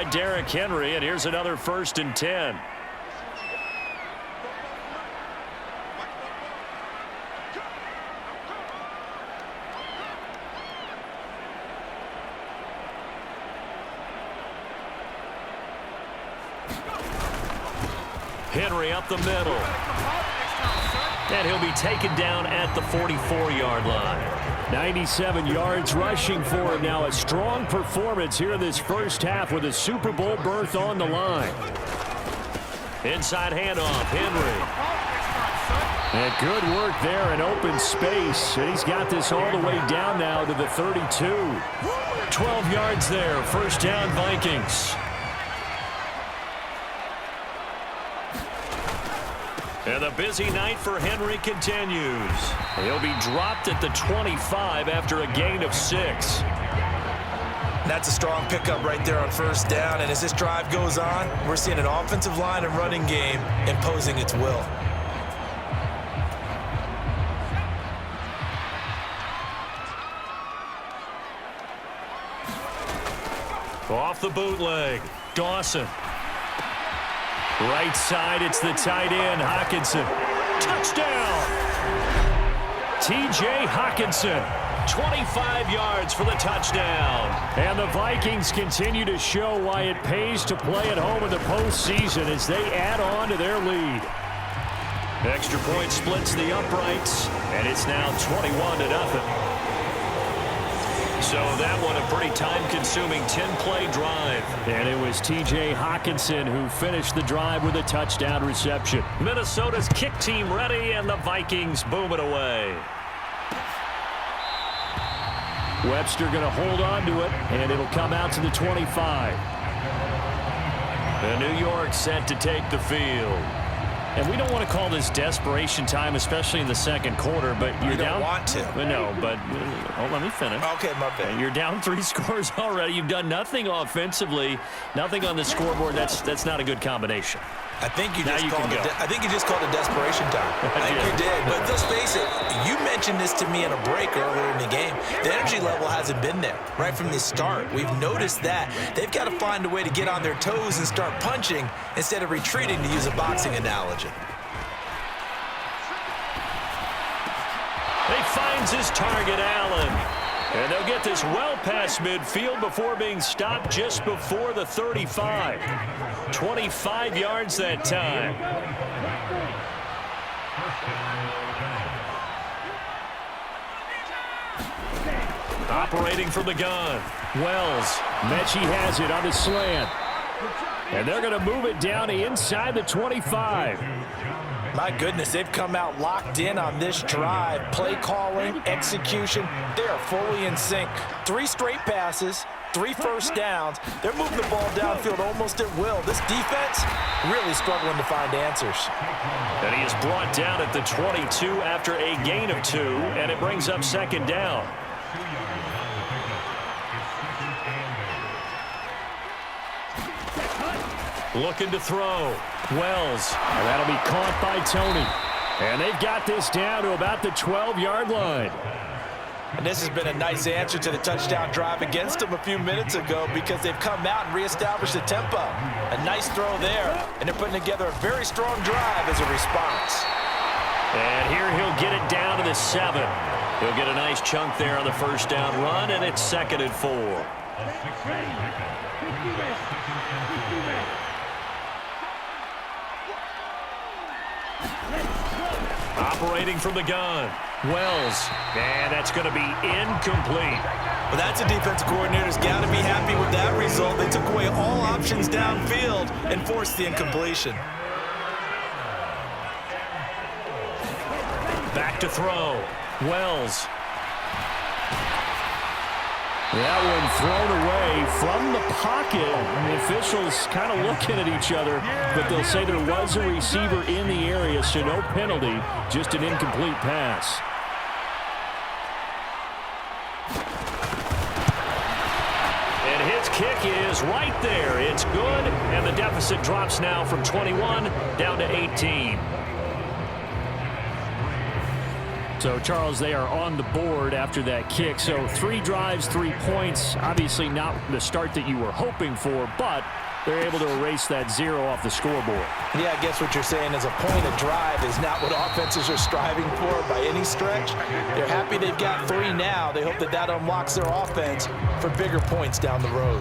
Derrick Henry, and here's another 1st and 10. Henry up the middle. And he'll be taken down at the 44-yard line. 97 yards rushing for him now. A strong performance here in this first half with a Super Bowl berth on the line. Inside handoff, Henry. And good work there in open space. And he's got this all the way down now to the 32. 12 yards there. 1st down, Vikings. And the busy night for Henry continues. He'll be dropped at the 25 after a gain of 6. That's a strong pickup right there on 1st down. And as this drive goes on, we're seeing an offensive line and running game imposing its will. Off the bootleg, Dawson. Right side, it's the tight end, Hockenson. Touchdown! T.J. Hockenson, 25 yards for the touchdown. And the Vikings continue to show why it pays to play at home in the postseason as they add on to their lead. Extra point splits the uprights, and it's now 21-0. So that one a pretty time-consuming 10-play drive. And it was T.J. Hockenson who finished the drive with a touchdown reception. Minnesota's kick team ready, and the Vikings boom it away. Webster going to hold on to it, and it'll come out to the 25. And New York set to take the field. And we don't want to call this desperation time, especially in the 2nd quarter, but you're down. You don't want to. No, but let me finish. Okay, my bad. You're down 3 scores already. You've done nothing offensively, nothing on the scoreboard. That's not a good combination. I think you just called it desperation time. I think you did. But let's face it, you mentioned this to me in a break earlier in the game. The energy level hasn't been there right from the start. We've noticed that. They've got to find a way to get on their toes and start punching instead of retreating, to use a boxing analogy. He finds his target, Allen. And they'll get this well past midfield before being stopped just before the 35. 25 yards that time. Operating from the gun. Wells. Mechie has it on the slant. And they're going to move it down to inside the 25. My goodness, they've come out locked in on this drive. Play calling, execution, they're fully in sync. 3 straight passes, 3 first downs. They're moving the ball downfield almost at will. This defense really struggling to find answers. And he is brought down at the 22 after a gain of 2, and it brings up 2nd down. Looking to throw. Wells. And that'll be caught by Tony. And they've got this down to about the 12-yard line. And this has been a nice answer to the touchdown drive against them a few minutes ago because they've come out and reestablished the tempo. A nice throw there, and they're putting together a very strong drive as a response. And here he'll get it down to the 7. He'll get a nice chunk there on the 1st down run, and it's 2nd and 4. Operating from the gun. Wells. And that's going to be incomplete. Well, that's a defense coordinator's got to be happy with that result. They took away all options downfield and forced the incompletion. Back to throw. Wells. That one thrown away from the pocket. The officials kind of looking at each other, but they'll say there was a receiver in the area, so no penalty, just an incomplete pass. And his kick is right there. It's good, and the deficit drops now from 21 down to 18. So, Charles, they are on the board after that kick. So 3 drives, 3 points. Obviously not the start that you were hoping for, but they're able to erase that 0 off the scoreboard. Yeah, I guess what you're saying is a point of drive is not what offenses are striving for by any stretch. They're happy they've got 3 now. They hope that that unlocks their offense for bigger points down the road.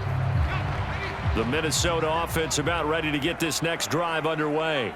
The Minnesota offense about ready to get this next drive underway.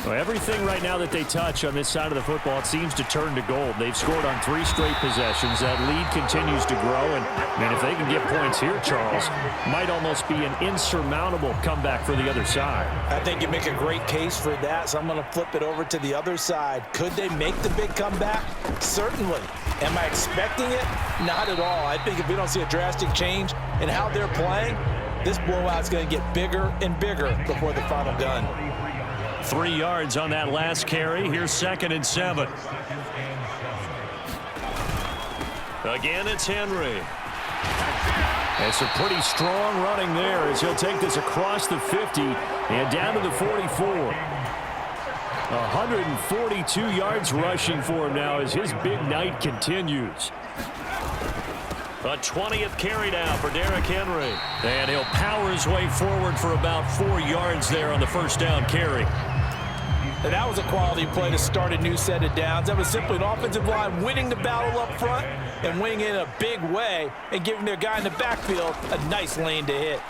Well, everything right now that they touch on this side of the football, it seems to turn to gold. They've scored on 3 straight possessions. That lead continues to grow. And, I mean, if they can get points here, Charles, might almost be an insurmountable comeback for the other side. I think you make a great case for that, so I'm going to flip it over to the other side. Could they make the big comeback? Certainly. Am I expecting it? Not at all. I think if we don't see a drastic change in how they're playing, this blowout's going to get bigger and bigger before the final gun. 3 yards on that last carry. Here's 2nd and 7. Again, it's Henry. It's a pretty strong running there as he'll take this across the 50 and down to the 44. 142 yards rushing for him now as his big night continues. A 20th carry now for Derrick Henry. And he'll power his way forward for about 4 yards there on the first down carry. And that was a quality play to start a new set of downs. That was simply an offensive line winning the battle up front and winning it in a big way and giving their guy in the backfield a nice lane to hit.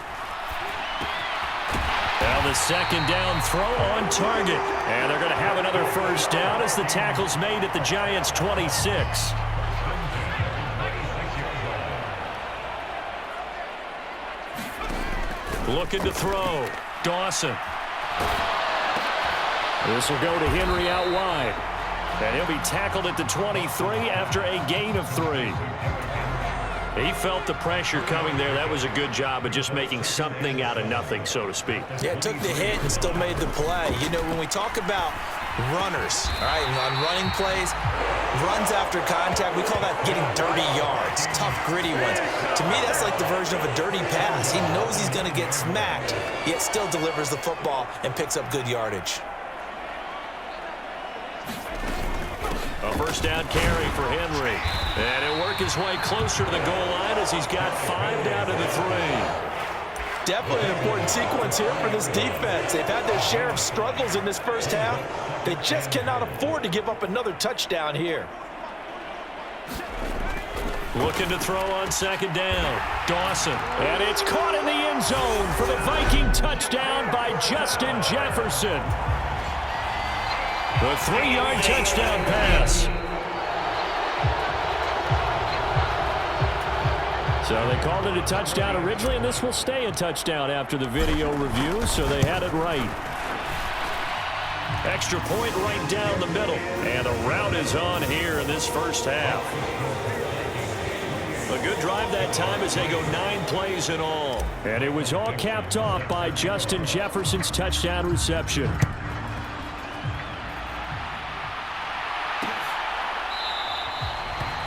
Now the second down throw on target. And they're going to have another first down as the tackle's made at the Giants' 26. Looking to throw. Dawson. This will go to Henry out wide. And he'll be tackled at the 23 after a gain of 3. He felt the pressure coming there. That was a good job of just making something out of nothing, so to speak. Yeah, took the hit and still made the play. You know, when we talk about runners, all right, on running plays, runs after contact, we call that getting dirty yards, tough, gritty ones. To me, that's like the version of a dirty pass. He knows he's going to get smacked, yet still delivers the football and picks up good yardage. A first down carry for Henry. And he'll work his way closer to the goal line as he's got 5 down to the 3. Definitely an important sequence here for this defense. They've had their share of struggles in this first half. They just cannot afford to give up another touchdown here. Looking to throw on second down. Dawson. And it's caught in the end zone for the Viking touchdown by Justin Jefferson. The 3-yard touchdown pass. So they called it a touchdown originally, and this will stay a touchdown after the video review, so they had it right. Extra point right down the middle, and the route is on here in this first half. A good drive that time as they go 9 plays in all. And it was all capped off by Justin Jefferson's touchdown reception.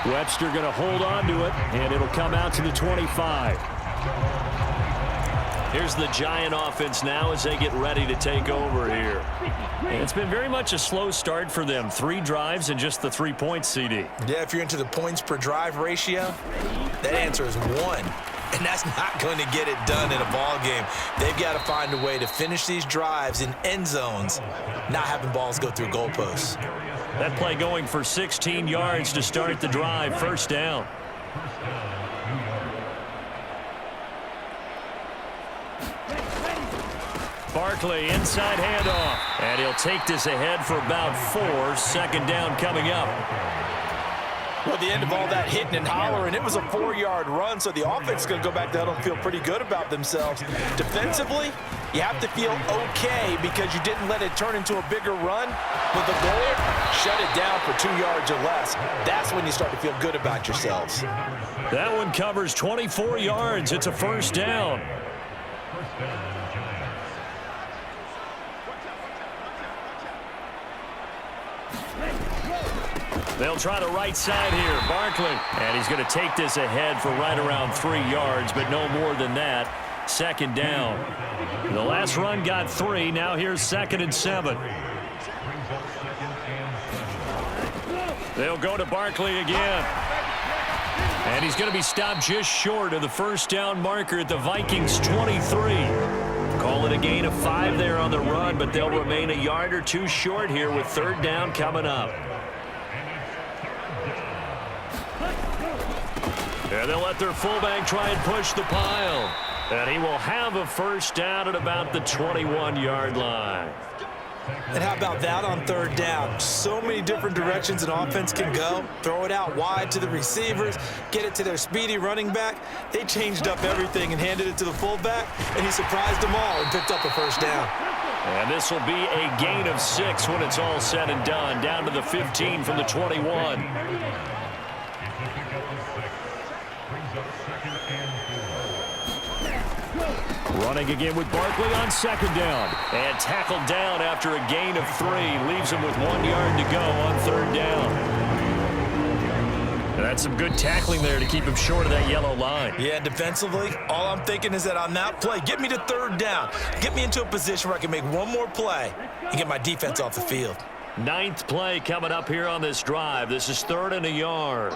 Webster going to hold on to it, and it'll come out to the 25. Here's the Giant offense now as they get ready to take over here. And it's been very much a slow start for them. 3 drives and just the 3 points, CD. Yeah, if you're into the points per drive ratio, that answer is 1. And that's not going to get it done in a ball game. They've got to find a way to finish these drives in end zones, not having balls go through goalposts. That play going for 16 yards to start the drive. First down. Barkley inside handoff. And he'll take this ahead for about 4. Second down coming up. Well, at the end of all that hitting and hollering, it was a 4-yard run, so the offense is going to go back down and feel pretty good about themselves. Defensively, you have to feel okay because you didn't let it turn into a bigger run. With the goal, shut it down for 2 yards or less. That's when you start to feel good about yourselves. That one covers 24 yards. It's a first down. They'll try the right side here. Barkley. And he's going to take this ahead for right around 3 yards, but no more than that. Second down. The last run got 3. Now here's 2nd and 7. They'll go to Barkley again. And he's going to be stopped just short of the first down marker at the Vikings 23. Call it a gain of 5 there on the run, but they'll remain a yard or two short here with third down coming up. And they'll let their fullback try and push the pile. And he will have a first down at about the 21-yard line. And how about that on third down? So many different directions an offense can go. Throw it out wide to the receivers, get it to their speedy running back. They changed up everything and handed it to the fullback, and he surprised them all and picked up a first down. And this will be a gain of 6 when it's all said and done, down to the 15 from the 21. Running again with Barkley on second down. And tackled down after a gain of 3. Leaves him with 1 yard to go on third down. And that's some good tackling there to keep him short of that yellow line. Yeah, defensively, all I'm thinking is that on that play, get me to third down. Get me into a position where I can make one more play and get my defense off the field. 9th play coming up here on this drive. This is 3rd and a yard.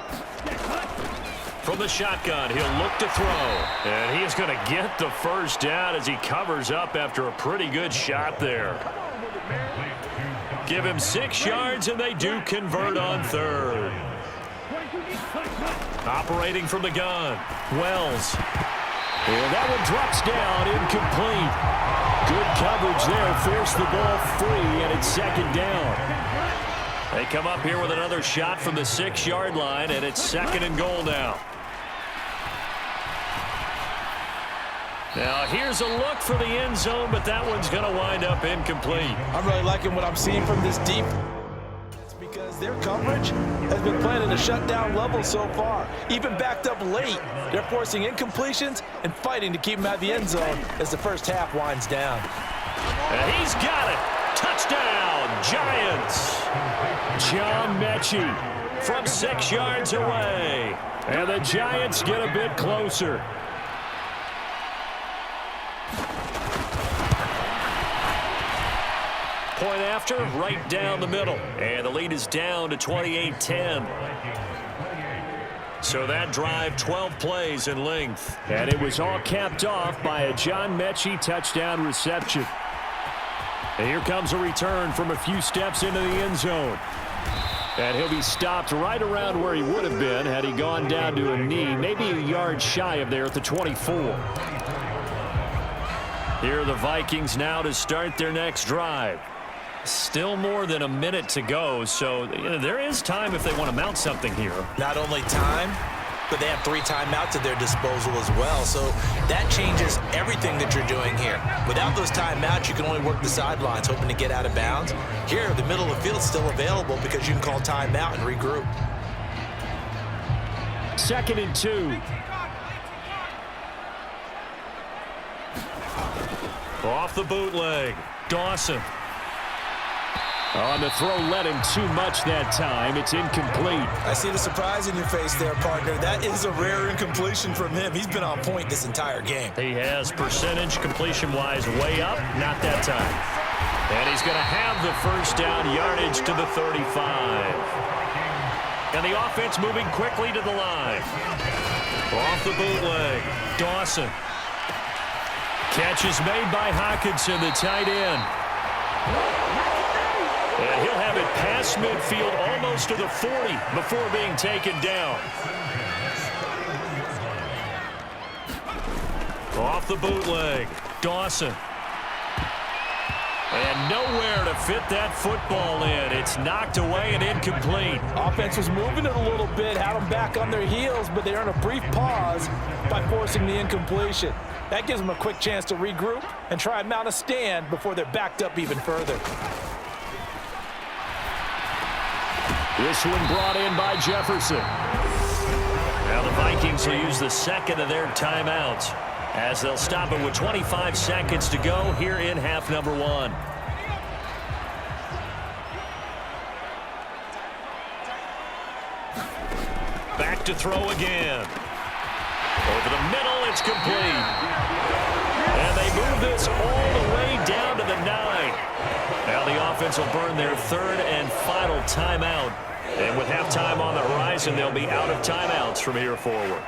From the shotgun, he'll look to throw. And he is going to get the first down as he covers up after a pretty good shot there. Give him 6 yards, and they do convert on third. Operating from the gun, Wells. And that one drops down, incomplete. Good coverage there, forced the ball free, and it's second down. They come up here with another shot from the 6-yard line, and it's 2nd and goal now. Now, here's a look for the end zone, but that one's going to wind up incomplete. I'm really liking what I'm seeing from this deep. It's because their coverage has been playing at a shutdown level so far. Even backed up late, they're forcing incompletions and fighting to keep them out of the end zone as the first half winds down. And he's got it. Touchdown, Giants. John Mechie from 6 yards away. And the Giants get a bit closer. Point after, right down the middle. And the lead is down to 28-10. So that drive, 12 plays in length. And it was all capped off by a John Mechie touchdown reception. And here comes a return from a few steps into the end zone. And he'll be stopped right around where he would have been had he gone down to a knee, maybe a yard shy of there at the 24. Here are the Vikings now to start their next drive. Still more than a minute to go, so there is time if they want to mount something here. Not only time, but they have 3 timeouts at their disposal as well, so that changes everything that you're doing here. Without those timeouts, you can only work the sidelines, hoping to get out of bounds. Here, the middle of the field is still available because you can call timeout and regroup. 2nd and 2. Off the bootleg, Dawson. On the throw, led him too much that time. It's incomplete. I see the surprise in your face there, partner. That is a rare incompletion from him. He's been on point this entire game. He has percentage completion-wise way up, not that time. And he's going to have the first down, yardage to the 35. And the offense moving quickly to the line. Off the bootleg, Dawson. Catch is made by Hockenson, the tight end. And he'll have it past midfield almost to the 40 before being taken down. Off the bootleg, Dawson. And nowhere to fit that football in. It's knocked away and incomplete. Offense was moving it a little bit, had them back on their heels, but they're in a brief pause by forcing the incompletion. That gives them a quick chance to regroup and try and mount a stand before they're backed up even further. This one brought in by Jefferson. Now the Vikings will use the second of their timeouts as they'll stop it with 25 seconds to go here in half number 1. Back to throw again. Over the middle, it's complete. And they move this all the way down to the 9. Now the offense will burn their 3rd and final timeout And with halftime on the horizon, they'll be out of timeouts from here forward.